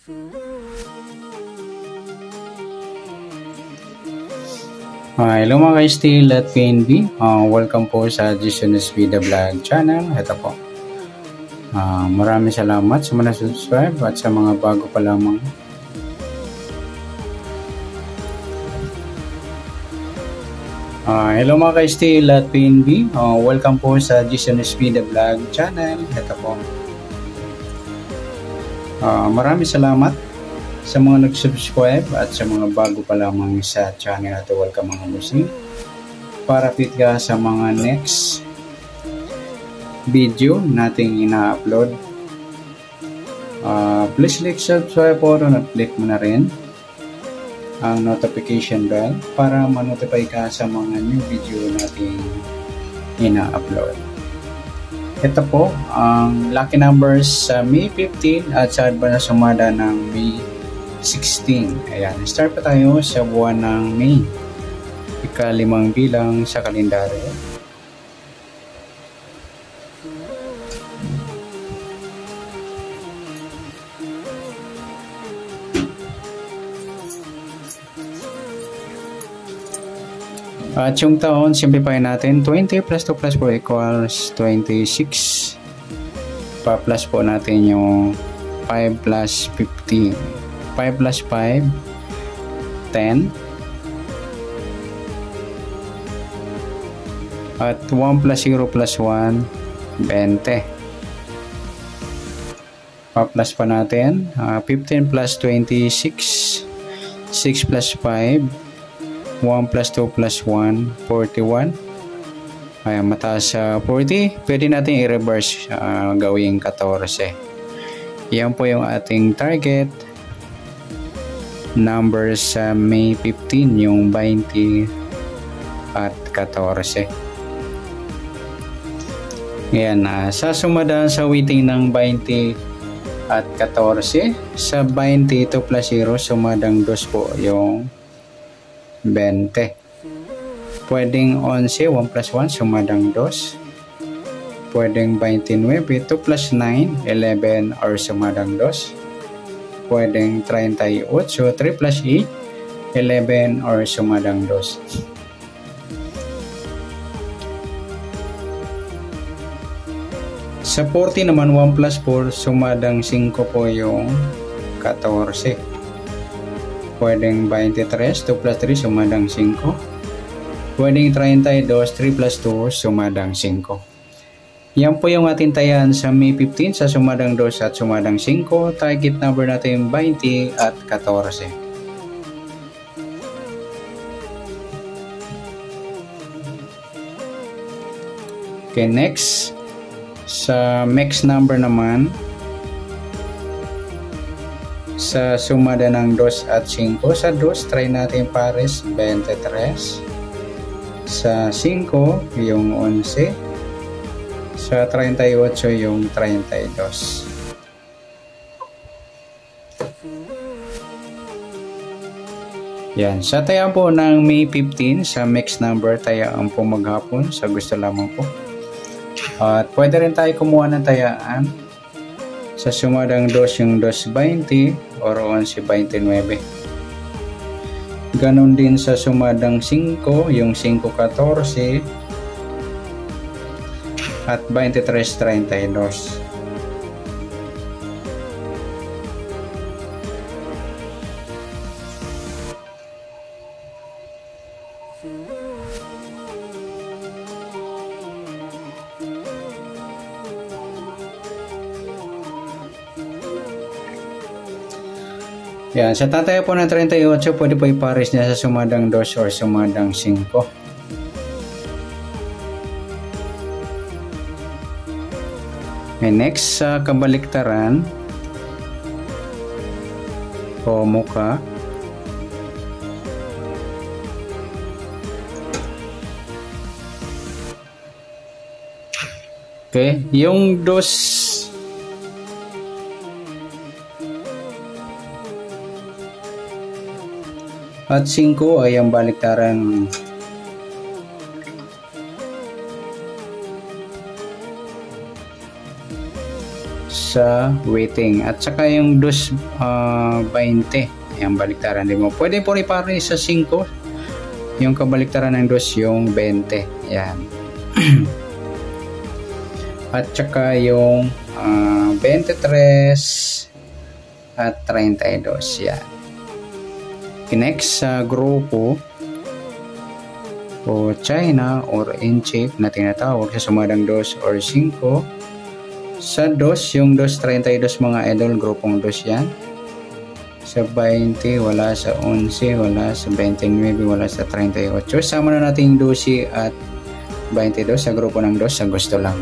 Hello mga ka-STL at PNB. Welcome po sa Jason SB The Vlog channel. Ito po. Maraming salamat sa mga subscribe at sa mga bago pa lamang. Hello mga ka-STL at PNB. Welcome po sa Jason SB The Vlog channel. Ito po. Maraming salamat sa mga nag-subscribe at sa mga bago pa lamang sa channel at welcome mga muslim. Para fit ka sa mga next video nating ina-upload. Please click subscribe po at click mo na rin ang notification bell para ma-notify ka sa mga new video nating ina-upload. Ito po ang lucky numbers sa May 15 at sa advance sumada ng May 16. Ayan, start pa tayo sa buwan ng May. Ika-5 bilang sa kalendaryo. At yung taon, simplify natin. 20 plus 2 plus 4 equals 26. Pa-plus po natin yung 5 plus 15. 5 plus 5, 10. At 1 plus 0 plus 1, 20. Pa-plus pa natin. 15 plus 26, 6 plus 5, 1 plus 2 plus 1, 41. Ayan, mataas sa 40. Pwede natin i-reverse, gawing 14. Yan po yung ating target. Numbers sa May 15, yung 20 at 14. Ayan, sa sumadaan sa weighting ng 20 at 14, sa 20 2 plus 0, sumadang 2 po yung 20. Pwedeng 11, 1 plus 1, sumadang 2. Pwedeng 29, 2 plus 9, 11 or sumadang 2. Pwedeng 38, 3 plus 8, 11 or sumadang 2. Sa 40 naman, 1 plus 4, sumadang 5 po yung 14. Pwedeng 23, 2 plus 3, sumadang 5. Pwedeng 32, 3 plus 2, sumadang 5. Yan po yung ating tayan sa May 15 sa sumadang 2 at sumadang 5. Target number natin 20 at 14. Okay, next. Sa mix number naman, sa sumada ng 2 at 5. Sa 2, try natin pares 23. Sa 5, yung 11. Sa 38 yung 32. Yan. Sa tayaan po ng May 15, sa mix number, tayaan po maghapon sa gusto lamang po. At pwede rin tayo kumuha ng tayaan sa sumadang 2 yung 2.20 or 11.29. Ganon din sa sumadang 5 yung 5.14 at 23.32. Yan, sa tataya po ng 38, pwede po ipares niya sa sumadang 2 or sumadang 5. And next, sa kabaliktaran o muka, okay, yung 2 at 5 ay ang baliktaran. sa waiting. At saka yung 2.20. Ayan, baliktaran din mo. Pwede po ipare sa 5. Yung kabaliktaran ng 2 yung 20. Ayan. At saka yung 23 at 32. Yan. Next sa grupo o China or Inchik na tinatawag sa sumadang 2 or 5. Sa 2, yung 2.32 mga idol, grupong 2 yan. Sa 20, wala sa 11, wala sa 29, wala sa 38. Sama na natin yung 12 at 22 sa grupo ng 2 sa gusto lang.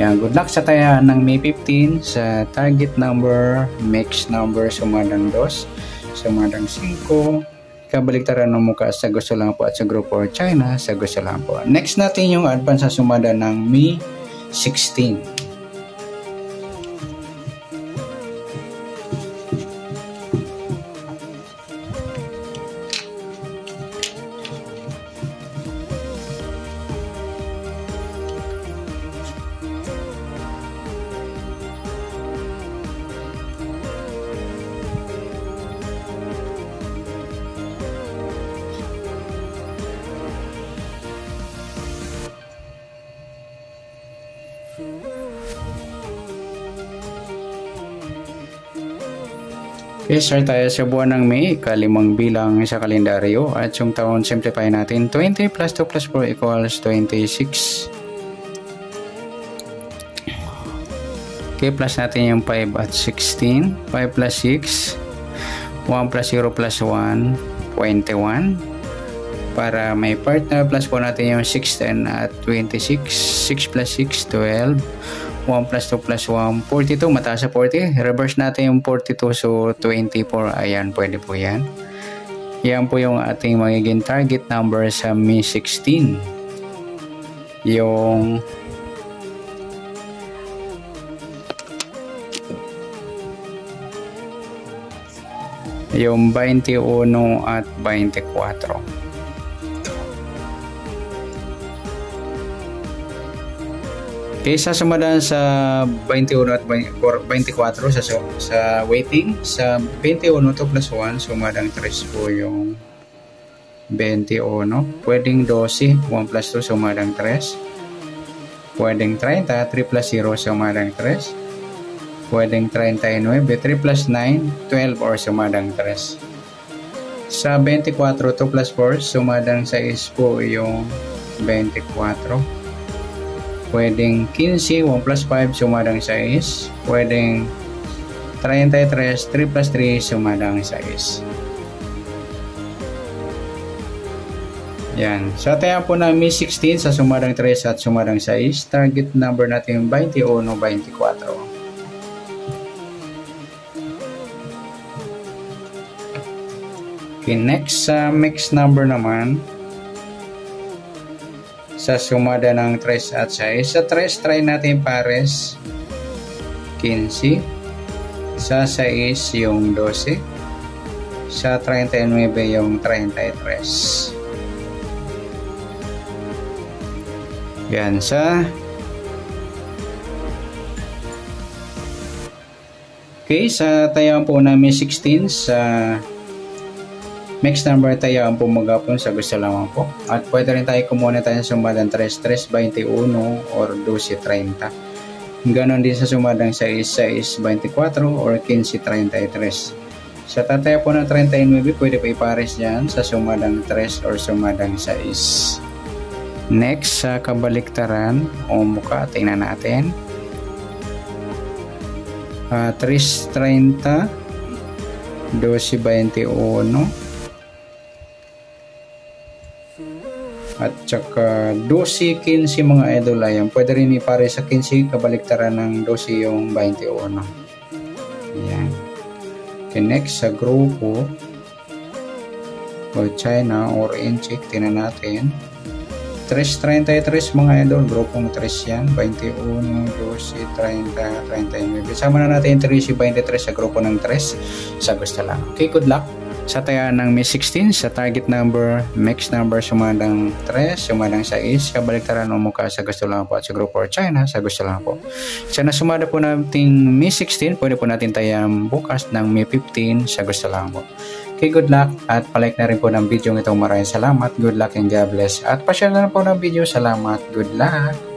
Yan, good luck sa taya ng May 15 sa target number, mix number, sumadang 2, sumadang 5, kabaliktaran ng mukha sa gusto lang po at sa grupo or China sa gusto lang po. Next natin yung advance sa sumada ng May 16. Okay, start tayo sa buwan ng May, ika-5 bilang sa kalendaryo at yung taon simplify natin. 20 plus 2 plus 4 equals 26. Okay, plus natin yung 5 at 16. 5 plus 6. 1 plus 0 plus 1, 21. Para may partner, plus po natin yung 6, 10 at 26. 6 plus 6, 12. 1 plus 2 plus 1, 42. Mataas sa 40. Reverse natin yung 42. So, 24. Ayan, pwede po yan. Yan po yung ating magiging target number sa May 16. Yung 21 at 24. Okay, sasumadan sa 21 at 24 sa waiting. Sa 21 2 plus 1, sumadang 3 po yung 21. Pwedeng 12, 1 plus 2, sumadang 3. Pwedeng 30, 3 plus 0, sumadang 3. Pwedeng 39, 3 plus 9, 12 or sumadang 3. Sa 24, 2 plus 4, sumadang 6 po yung 24. Pwedeng 15, 1 plus 5, sumadang 6. Pwedeng 33, 3 plus 3, sumadang 6. Yan. Sa taya po na May 16 sa sumadang 3 at sumadang 6, target number natin yung 21, 24. Okay, next sa mix number naman. Sa sumada ng 3 at 6. Sa 3, try natin pares 15. Sa 6 yung 12. Sa 39 yung 33. Yan. Okay, sa tayaan po namin 16 sa next number tayo ang pumagapon sa gusto lamang po. At pwede rin tayo kumuha tayo sa sumadang 3, 21 or 12, 30. Ganon din sa sumadang 6, 6, 24 or 15, 33. Sa tataya po ng 39, pwede pa ipares dyan sa sumadang 3 or sumadang 6. Next, sa kabaliktaran o mukha, tingnan natin. 3, 30, 12, 21. At saka 12, 15 mga idol ayan. Pwede rin ipare sa 15, kabaliktaran ng 12 yung 21. Ayan. Okay, next sa grupo o China or Inchik, tinan natin. 3.33 mga idol, grupong 3 yan. 21, 12, 30, 39. Sama na natin yung 3, 23 sa grupo ng 3 sa gusto lang. Okay, good luck. Sa taya ng May 16, sa target number, mix number, sumadang 3, sumadang 6, kabaliktaran o mukha sa gusto lang po at sa group or China sa gusto lang po. Sa nasumada po nating May 16, pwede po natin tayang bukas ng May 15 sa gusto lang po. Okay, good luck at palike na rin po ng video ito. Maraming salamat. Good luck and God bless. At pa-share na po ng video. Salamat. Good luck.